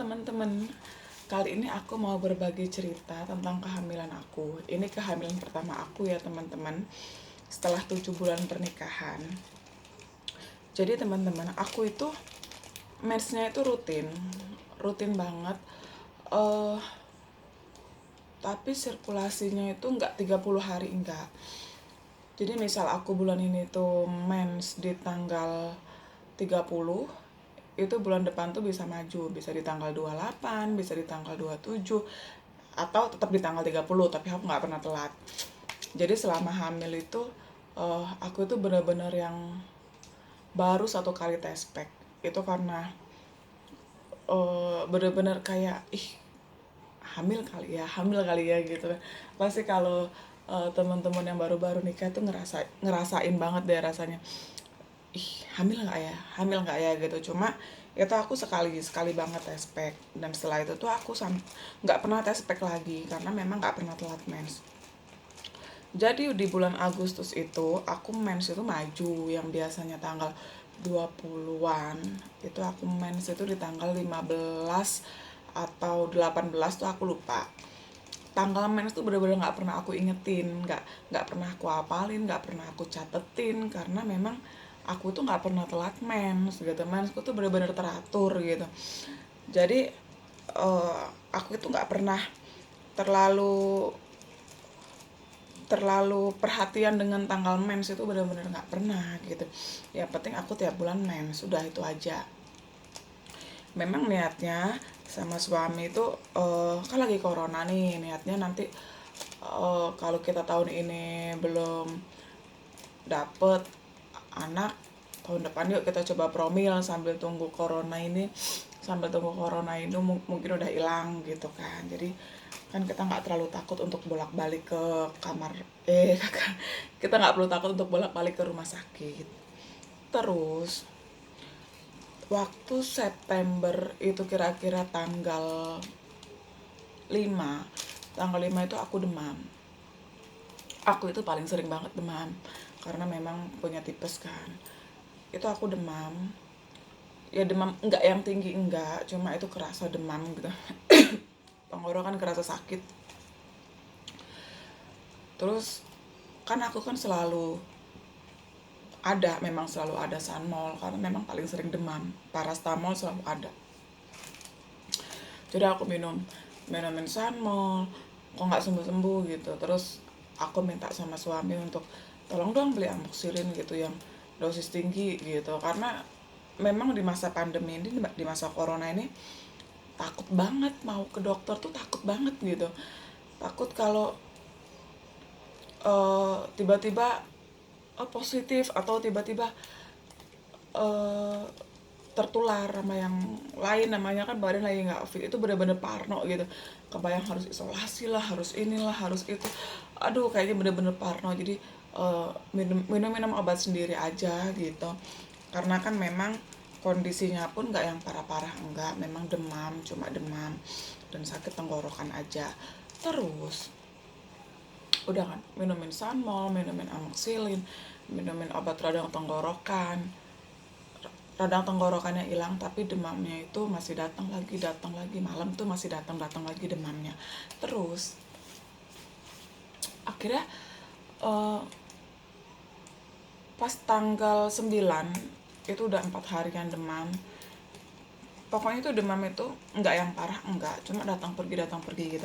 teman-teman, kali ini aku mau berbagi cerita tentang kehamilan aku. Ini kehamilan pertama aku ya teman-teman, setelah 7 bulan pernikahan. Jadi teman-teman, aku itu mensnya itu rutin banget. eh tapi sirkulasinya itu enggak 30 hari, enggak. Jadi misal aku bulan ini tuh mens di tanggal 30, itu bulan depan tuh bisa maju, bisa di tanggal 28, bisa di tanggal 27, atau tetap di tanggal 30, tapi aku nggak pernah telat. Jadi selama hamil itu aku itu benar-benar yang baru 1 kali test pack. Itu karena benar-benar kayak hamil kali ya gitu. Pasti kalau teman-teman yang baru-baru nikah tuh ngerasain banget deh rasanya, hamil nggak ya gitu. Cuma itu aku sekali banget test pack, dan setelah itu tuh aku nggak pernah test pack lagi karena memang nggak pernah telat mens. Jadi di bulan Agustus itu aku mens itu maju, yang biasanya tanggal 20-an itu aku mens itu di tanggal 15 atau 18 tuh aku lupa. Tanggal mens tuh bener-bener nggak pernah aku ingetin, nggak pernah aku apalin, nggak pernah aku catetin, karena memang aku tuh nggak pernah telat mens gitu. Mensku tuh bener-bener teratur gitu. Jadi aku itu nggak pernah terlalu perhatian dengan tanggal mens, itu bener-bener nggak pernah gitu. Yang penting aku tiap bulan mens, sudah itu aja. Memang niatnya sama suami itu kan lagi corona nih, niatnya nanti kalau kita tahun ini belum dapet anak, tahun depan yuk kita coba promil sambil tunggu corona ini, mungkin udah hilang gitu kan. Jadi kan kita nggak terlalu takut untuk bolak-balik ke kamar, kita nggak perlu takut untuk bolak-balik ke rumah sakit. Terus waktu September itu kira-kira tanggal 5 itu aku demam. Aku itu paling sering banget demam karena memang punya tipes kan. Itu aku demam, ya demam enggak yang tinggi, enggak, cuma itu kerasa demam gitu. Tenggorokan kerasa sakit. Terus kan aku kan memang selalu ada Sanmol karena memang paling sering demam. Parastamol selalu ada. Jadi aku minumin Sanmol, kok nggak sembuh-sembuh gitu. Terus aku minta sama suami untuk tolong dong beli amoxicillin gitu yang dosis tinggi gitu, karena memang di masa pandemi ini, di masa corona ini, takut banget mau ke dokter tuh, takut banget gitu. Takut kalau tiba-tiba positif, atau tiba-tiba tertular sama yang lain, namanya kan badan lagi nggak fit. Itu bener-bener parno gitu, kebayang harus isolasi lah, harus inilah, harus itu. Aduh, kayaknya bener-bener parno. Jadi minum obat sendiri aja gitu, karena kan memang kondisinya pun nggak yang parah-parah, enggak, memang demam, cuma demam dan sakit tenggorokan aja. Terus udah kan minumin Sanmol, minumin amoxicillin, minumin obat radang tenggorokannya hilang, tapi demamnya itu masih datang lagi, malam tuh masih datang lagi demamnya. Terus akhirnya pas tanggal 9 itu udah 4 harian demam. Pokoknya itu demam itu enggak yang parah, enggak, cuma datang pergi gitu.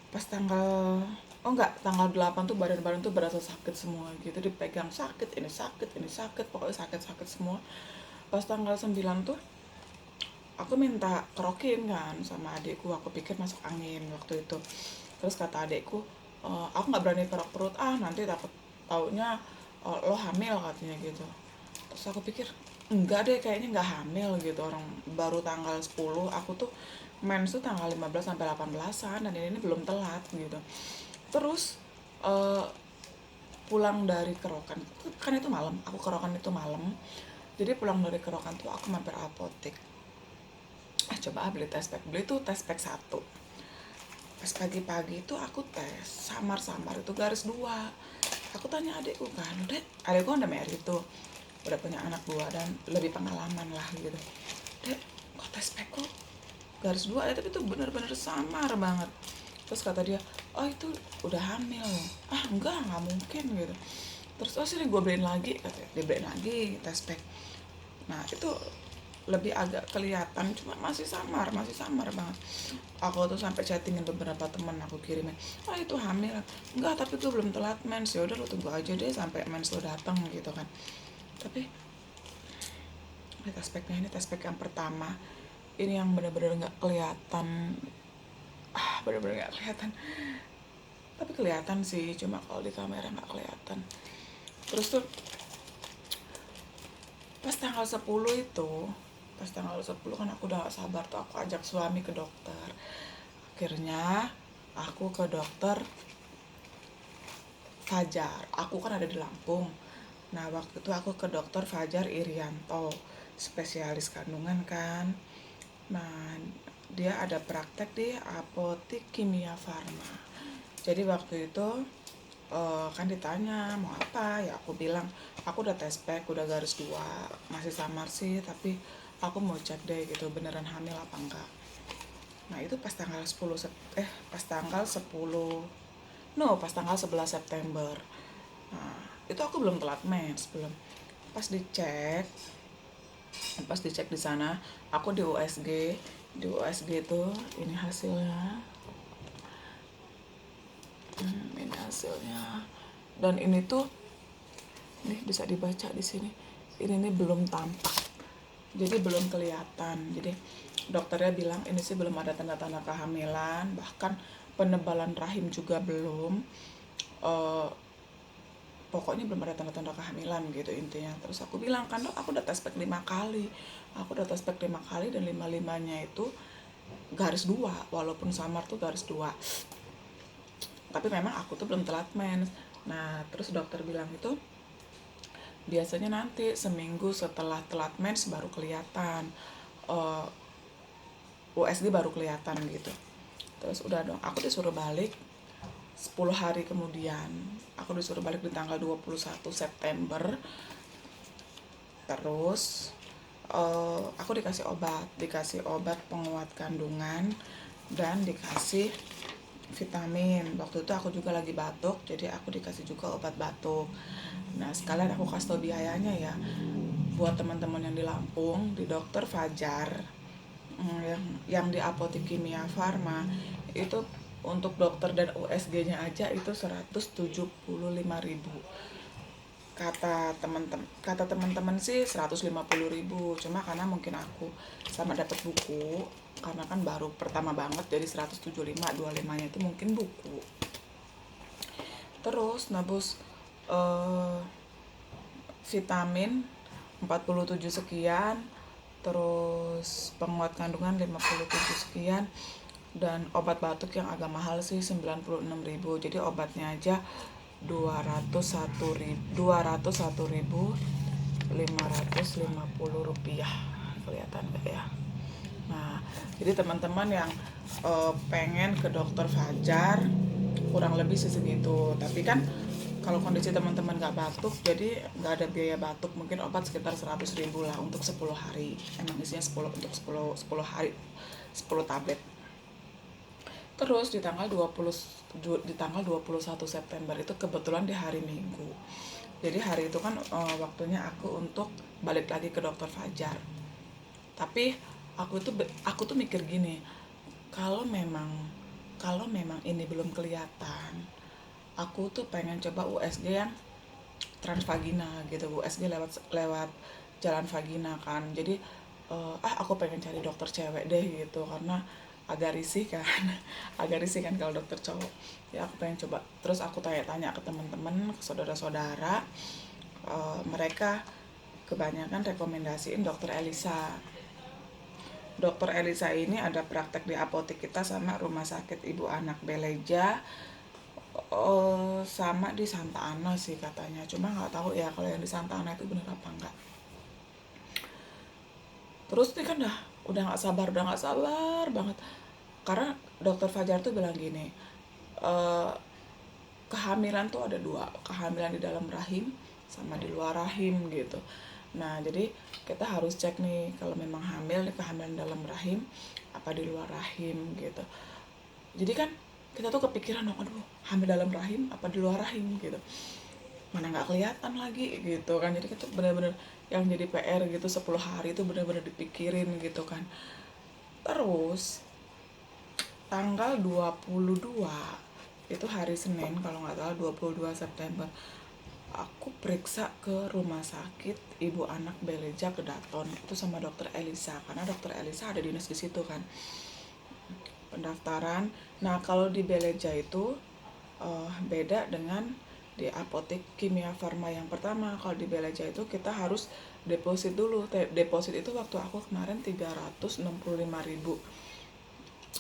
Pas tanggal 8 tuh badan tuh berasa sakit semua gitu, dipegang sakit, ini sakit, pokoknya sakit semua. Pas tanggal 9 tuh aku minta kerokin kan sama adikku, aku pikir masuk angin waktu itu. Terus kata adikku, aku nggak berani kerok perut, nanti takut taunya lo hamil katanya gitu. Terus aku pikir enggak deh, kayaknya nggak hamil gitu, orang baru tanggal 10, aku tuh mens tuh tanggal 15 sampai 18-an, dan ini belum telat gitu. Terus pulang dari kerokan kan itu malam, aku kerokan itu malam. Jadi pulang dari kerokan tuh aku mampir apotek, coba beli test pack. Beli tuh test pack 1. Pas pagi-pagi itu aku tes samar itu garis 2. Aku tanya adikku kan, adikku udah married tuh, udah punya anak 2 dan lebih pengalaman lah gitu. Dek, kok test pack kok garis 2 ya, tapi itu bener-bener samar banget. Terus kata dia, oh itu udah hamil. Ah enggak, nggak mungkin gitu. Terus oh sini gue beliin lagi, katanya dia beliin lagi test pack. Nah itu lebih agak kelihatan, cuma masih samar banget. Aku tuh sampai chattingin beberapa teman, aku kirimin, oh itu hamil. Enggak, tapi gue belum telat mens. Ya udah lo tunggu aja deh sampai mens lo datang gitu kan. Tapi ini test packnya, ini test pack yang pertama, ini yang bener-bener nggak kelihatan, bener-bener nggak kelihatan. Tapi kelihatan sih, cuma kalau di kamera nggak kelihatan. Terus tuh pas tanggal 10 itu, pas tanggal 10 kan aku udah gak sabar tuh, aku ajak suami ke dokter. Akhirnya aku ke dokter Fajar. Aku kan ada di Lampung. Nah waktu itu aku ke dokter Fajar Irianto, spesialis kandungan kan. Nah dia ada praktek di Apotik Kimia Farma. Jadi waktu itu kan ditanya mau apa, ya aku bilang aku udah tes pack, udah garis 2, masih samar sih, tapi aku mau cek deh gitu beneran hamil apa enggak. Nah itu pas tanggal 10 pas tanggal 10, no, pas tanggal 11 September. Nah itu aku belum telat mens, belum. Pas dicek, di sana aku di USG. Di USG itu ini hasilnya, ini hasilnya. Dan ini tuh, nih bisa dibaca di sini, ini nih belum tampak, jadi belum kelihatan. Jadi dokternya bilang ini sih belum ada tanda-tanda kehamilan, bahkan penebalan rahim juga belum. Pokoknya belum ada tanda-tanda kehamilan gitu intinya. Terus aku bilang kan dok, aku udah tes pack 5 kali, dan 5-5-nya itu garis 2, walaupun samar tuh garis 2. Tapi memang aku tuh belum telat mens. Nah terus dokter bilang itu biasanya nanti seminggu setelah telat mens baru kelihatan, USG baru kelihatan gitu. Terus udah dong, aku disuruh balik 10 hari kemudian. Aku disuruh balik di tanggal 21 September. Terus aku dikasih obat penguat kandungan dan dikasih vitamin. Waktu itu aku juga lagi batuk, jadi aku dikasih juga obat batuk. Nah sekalian aku kasih tau biayanya ya, buat teman-teman yang di Lampung, di dokter Fajar, yang di Apotik Kimia Farma itu untuk dokter dan USG-nya aja itu 175.000. Kata teman-teman sih 150.000, cuma karena mungkin aku sama dapat buku, karena kan baru pertama banget, jadi 175, 25-nya itu mungkin buku. Terus nebus vitamin 47 sekian, terus penguat kandungan 57 sekian, dan obat batuk yang agak mahal sih 96.000. Jadi obatnya aja 201.550 rupiah. Kelihatan gak ya? Nah jadi teman-teman yang pengen ke dokter Fajar kurang lebih segitu. Tapi kan kalau kondisi teman-teman nggak batuk, jadi nggak ada biaya batuk, mungkin obat sekitar 100.000 lah untuk 10 hari. Emang isinya 10 untuk 10 hari, 10 tablet. Terus di tanggal 21 September itu kebetulan di hari Minggu. Jadi hari itu kan waktunya aku untuk balik lagi ke dokter Fajar. Tapi aku tuh mikir gini, kalau memang ini belum kelihatan, aku tuh pengen coba USG yang transvagina gitu, USG lewat jalan vagina kan. Jadi aku pengen cari dokter cewek deh gitu, karena agak risih kan agak risih kan kalau dokter cowok. Ya aku pengen coba. Terus aku tanya-tanya ke teman-teman, ke saudara-saudara, mereka kebanyakan rekomendasiin dokter Elisa. Dokter Elisa ini ada praktek di apotek kita sama Rumah Sakit Ibu Anak Beleja, sama di Santa Ana sih katanya. Cuma nggak tahu ya kalau yang di Santa Ana itu bener apa enggak. Terus nih kan udah nggak sabar banget, karena dokter Fajar tuh bilang gini, kehamilan tuh ada 2, kehamilan di dalam rahim sama di luar rahim gitu. Nah jadi kita harus cek nih kalau memang hamil, kehamilan dalam rahim apa di luar rahim gitu. Jadi kan kita tuh kepikiran dong, aduh hamil dalam rahim apa di luar rahim gitu, mana nggak kelihatan lagi gitu kan. Jadi kita benar-benar yang jadi PR gitu 10 hari itu benar-benar dipikirin gitu kan. Terus tanggal 22 itu hari Senin kalau nggak salah, 22 September aku periksa ke rumah sakit ibu anak Beleja Kedaton itu sama dokter Elisa, karena dokter Elisa ada dinas di situ kan, pendaftaran. Nah kalau di Beleja itu beda dengan di apotek Kimia Farma yang pertama. Kalau di Beleja itu kita harus deposit dulu. Deposit itu waktu aku kemarin 365.000.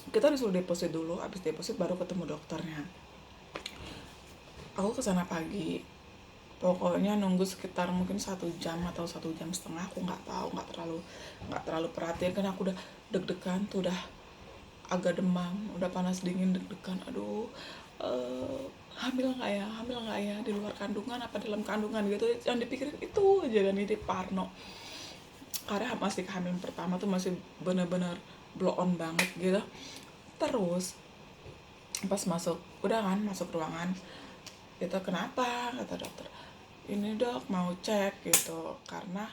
Kita disuruh deposit dulu, habis deposit baru ketemu dokternya. Aku kesana pagi, pokoknya nunggu sekitar mungkin 1 jam atau 1 jam setengah, aku nggak tahu, nggak terlalu perhatian kan aku udah deg-degan tuh, udah agak demam, udah panas dingin, deg-degan, aduh hamil nggak ya, di luar kandungan apa dalam kandungan gitu, yang dipikirin itu aja kan. Ini parno karena masih kehamilan pertama tuh masih bener-bener blow on banget gitu. Terus pas masuk, udah kan masuk ruangan itu, kenapa kata dokter, ini dok mau cek gitu karena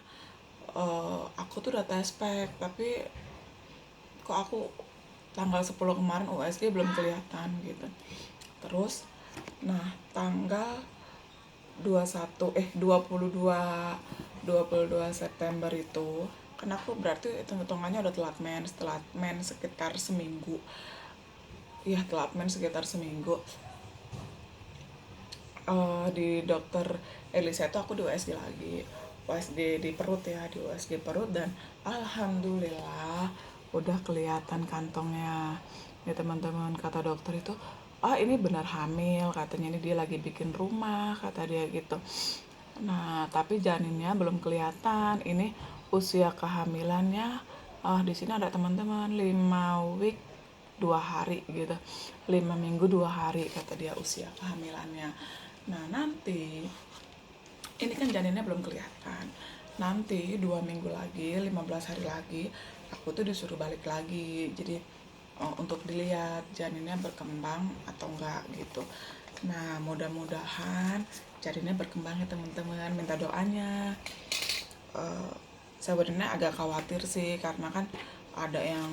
aku tuh udah tes pack tapi kok aku tanggal 10 kemarin USG belum kelihatan gitu. Terus nah tanggal 22 September itu kan aku berarti hitung-hitungannya udah telat men sekitar seminggu. Ya telat men sekitar seminggu. Di dokter Elisa itu aku di USG lagi, USG di perut ya, di USG perut, dan alhamdulillah udah kelihatan kantongnya ya teman-teman. Kata dokter itu, ini benar hamil katanya, ini dia lagi bikin rumah kata dia gitu. Nah tapi janinnya belum kelihatan, ini usia kehamilannya di sini ada teman-teman 5 week 2 hari gitu, 5 minggu 2 hari kata dia usia kehamilannya. Nah nanti ini kan janinnya belum kelihatan, nanti 2 minggu lagi, 15 hari lagi aku tuh disuruh balik lagi, jadi untuk dilihat janinnya berkembang atau enggak gitu. Nah mudah-mudahan janinnya berkembang ya teman-teman, minta doanya. Sebenarnya agak khawatir sih karena kan ada yang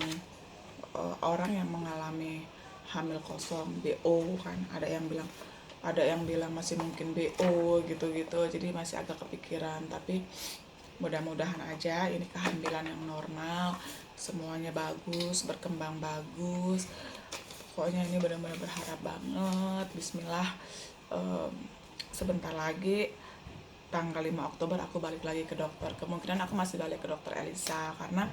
orang yang mengalami hamil kosong BO kan, ada yang bilang masih mungkin BO gitu-gitu, jadi masih agak kepikiran. Tapi mudah-mudahan aja ini kehamilan yang normal, semuanya bagus, berkembang bagus. Pokoknya ini benar-benar berharap banget. Bismillah, sebentar lagi tanggal 5 Oktober aku balik lagi ke dokter. Kemungkinan aku masih balik ke dokter Elisa karena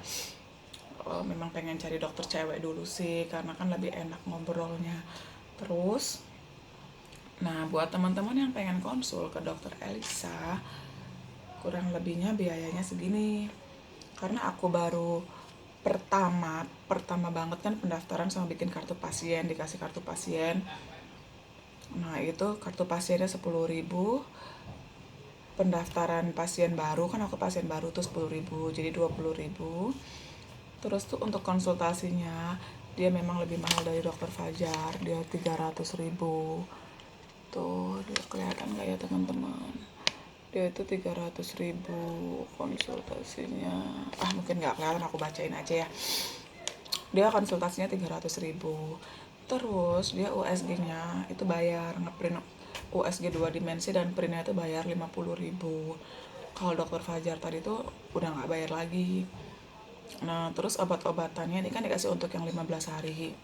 memang pengen cari dokter cewek dulu sih, karena kan lebih enak ngobrolnya. Terus nah buat teman-teman yang pengen konsul ke dokter Elisa, kurang lebihnya biayanya segini. Karena aku baru pertama banget kan pendaftaran sama bikin kartu pasien, dikasih kartu pasien. Nah itu kartu pasiennya 10.000, pendaftaran pasien baru kan aku pasien baru tuh 10.000, jadi 20.000. Terus tuh untuk konsultasinya dia memang lebih mahal dari dokter Fajar, dia 300.000. Tuh dia kelihatan gak ya teman-teman, dia itu 300.000 konsultasinya. Mungkin gak kelihatan, aku bacain aja ya. Dia konsultasinya 300.000. Terus dia USG nya itu bayar, ngeprint USG 2 dimensi dan printnya itu bayar 50.000. Kalau dokter Fajar tadi tuh udah gak bayar lagi. Nah terus obat-obatannya ini kan dikasih untuk yang 15 hari.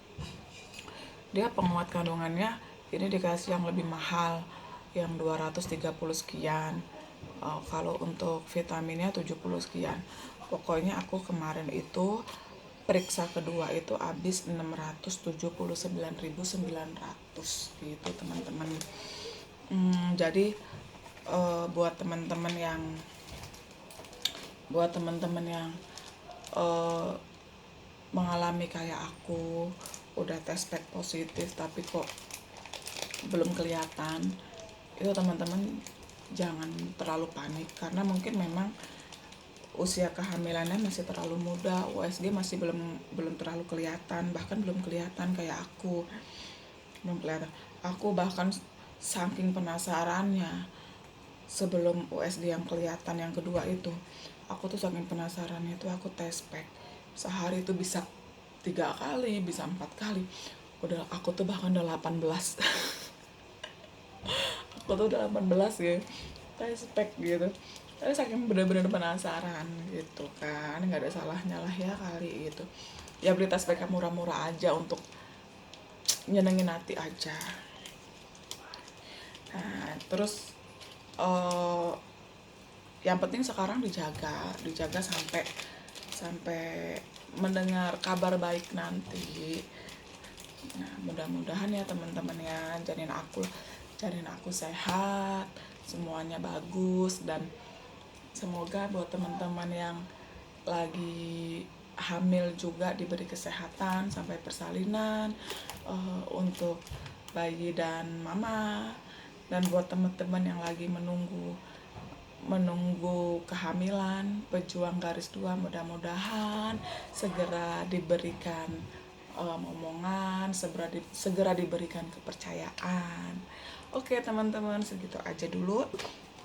Dia penguat kandungannya ini dikasih yang lebih mahal, yang 230 sekian. Kalau untuk vitaminnya 70 sekian. Pokoknya aku kemarin itu periksa kedua itu habis 679.900 gitu teman-teman. Jadi buat teman-teman yang mengalami kayak aku, udah tes pack positif tapi kok belum kelihatan, itu teman-teman jangan terlalu panik karena mungkin memang usia kehamilannya masih terlalu muda, USG masih belum terlalu kelihatan, bahkan belum kelihatan kayak aku. Belum kelihatan. Aku bahkan saking penasarannya sebelum USG yang kelihatan yang kedua itu, aku tuh saking penasarannya itu aku tes pack. Sehari itu bisa 3 kali, bisa 4 kali. Aku tuh bahkan udah 18. Aku tuh udah 18 ya. Tes pack gitu. Tapi saking bener-bener penasaran gitu kan, nggak ada salahnya lah ya kali gitu. Ya beli tes pack yang murah-murah aja untuk nyenengin hati aja. Nah, terus eh yang penting sekarang dijaga sampai sampai mendengar kabar baik nanti. Nah, mudah-mudahan ya teman-teman ya, janin aku sehat, semuanya bagus, dan semoga buat teman-teman yang lagi hamil juga diberi kesehatan sampai persalinan, untuk bayi dan mama. Dan buat teman-teman yang lagi menunggu kehamilan, pejuang garis 2, mudah-mudahan segera diberikan omongan, segera diberikan kepercayaan. Oke teman-teman, segitu aja dulu.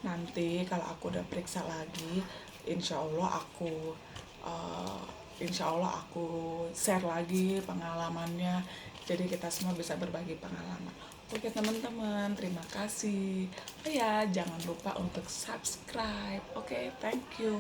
Nanti kalau aku udah periksa lagi, insya Allah uh, aku share lagi pengalamannya, jadi kita semua bisa berbagi pengalaman. Oke teman-teman, terima kasih. Oh ya, jangan lupa untuk subscribe. Oke, thank you.